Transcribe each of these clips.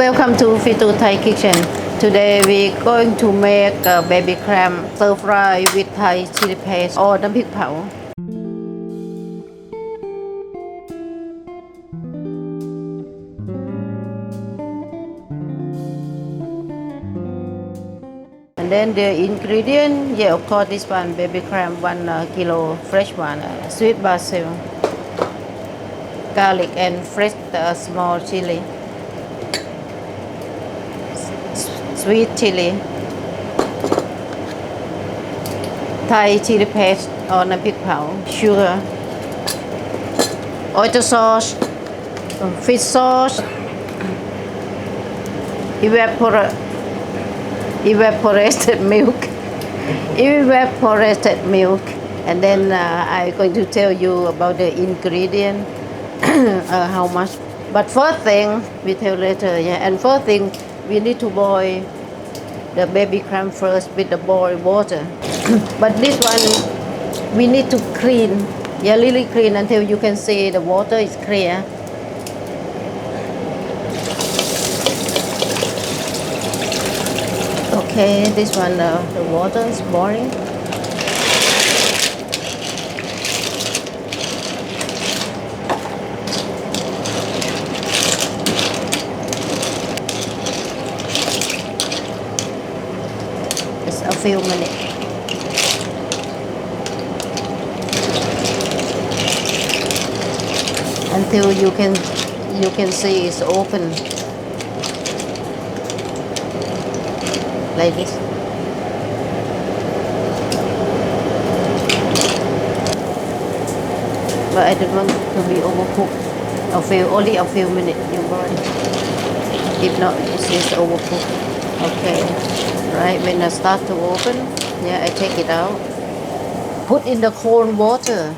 Welcome to Fitous Thai Kitchen. Today we're going to make a baby clam stir fry with Thai chili paste or น้ำพริกเผา And then the ingredient, yeah, of course this one baby clam 1 kilo fresh one, sweet basil, garlic and fresh small chili, sweet chili, Thai chili paste or น้ำพริกเผา sugar, oyster sauce, fish sauce, evaporated milk, and then I'm going to tell you about the ingredient, how much. But first thing we tell later, yeah. And first thing we need to boil the baby clam first with the boiled water. But this one we need to clean, yeah, really clean until you can see the water is clear. Okay, this one the water is boiling. Just a few minutes. Until you can see it's open. Like this. But I don't want to be overcooked. Only a few minutes you boil. If not, it's overcooked. Okay. Right, when I start to open, yeah, I take it out. Put in the cold water.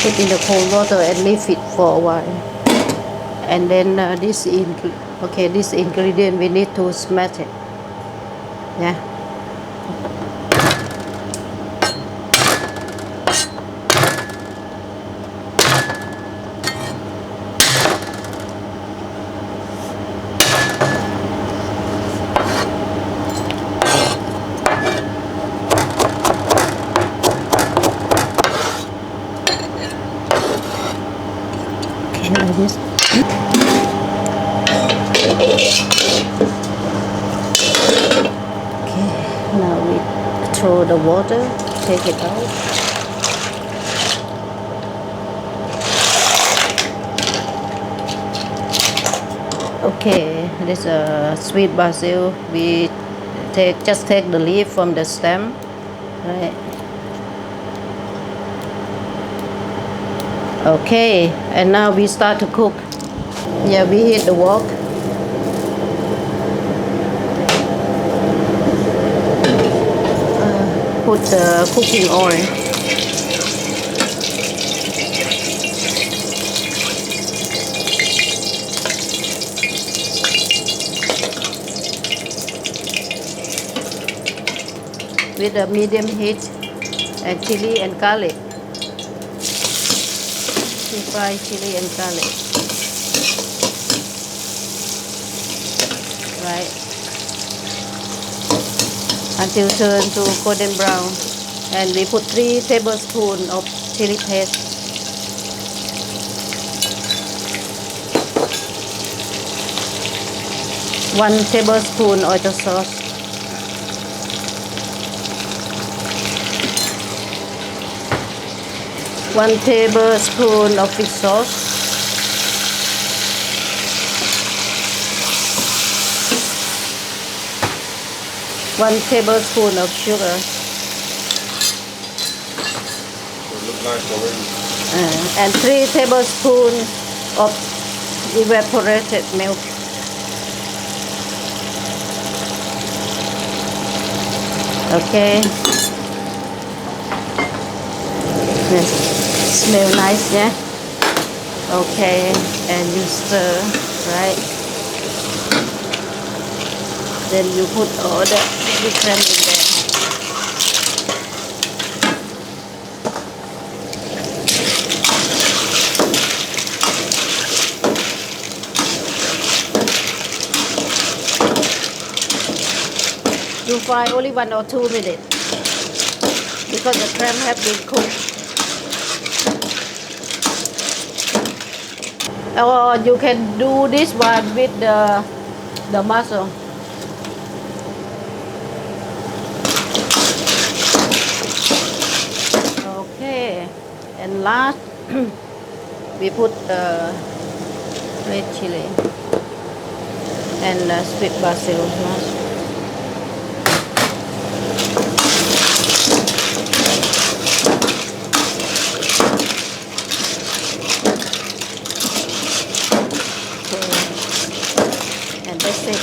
Put in the cold water and leave it for a while. And then this ingredient we need to smash it. Yeah. Like this. Okay, now we throw the water, take it out. Okay, this sweet basil. We just take the leaf from the stem, right? Okay, and now we start to cook. Yeah, we heat the wok. Put the cooking oil. With a medium heat and chili and garlic. Fry chili and garlic. Right. Until turn to golden brown. And we put 3 tablespoons of chili paste. One tablespoon oyster sauce. One tablespoon of fish sauce. One tablespoon of sugar. It looks nice already. And 3 tablespoons of evaporated milk. Okay. Yes. Smell nice, yeah? Okay, and you stir, right? Then you put all the baby clam in there. You fry only 1 or 2 minutes because the clam have been cooked. Or you can do this one with the mussel. Okay, and last we put red chili and sweet basil last. And that's it.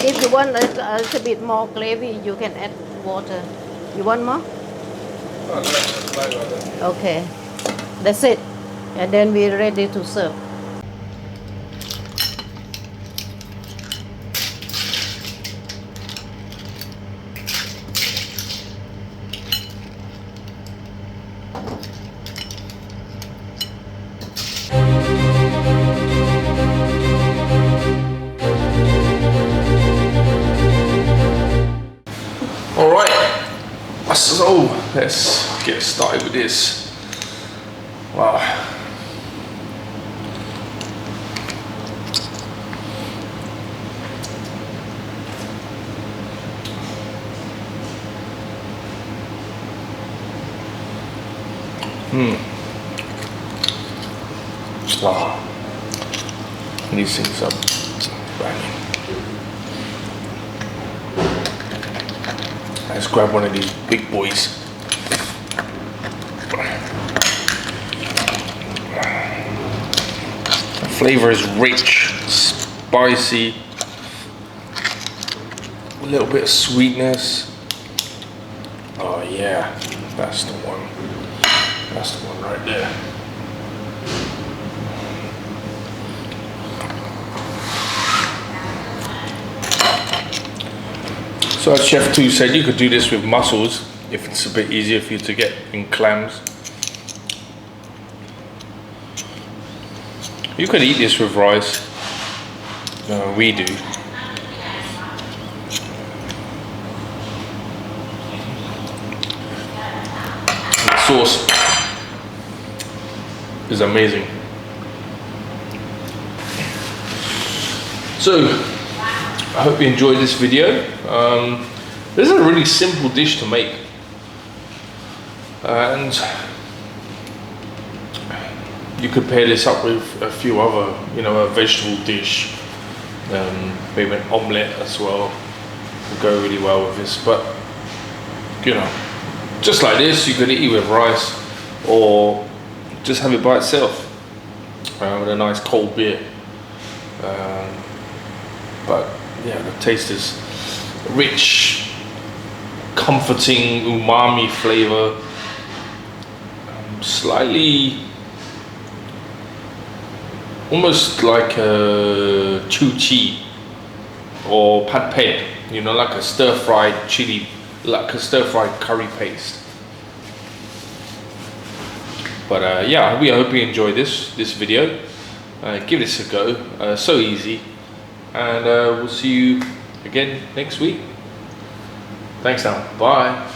If you want a little bit more gravy, you can add water. You want more? Okay, that's it. And then we're ready to serve. Alright, so let's get started with this. Wow. Wow. These things are banging. Let's grab one of these big boys. The flavor is rich, spicy, a little bit of sweetness. Oh yeah, that's the one. That's the one right there. So as Chef 2 said, you could do this with mussels if it's a bit easier for you to get in clams. You could eat this with rice. We do. The sauce is amazing. So, I hope you enjoyed this video. This is a really simple dish to make, and you could pair this up with a few other, a vegetable dish, maybe an omelette as well would go really well with this. But just like this, you could eat it with rice or just have it by itself with a nice cold beer. But yeah, the taste is rich, comforting umami flavor, slightly almost like a chu chi or pad pad, like a stir-fried chili, like a stir-fried curry paste. But yeah, I hope you enjoy this video. Give this a go. So easy. And we'll see you again next week. Thanks now. Bye.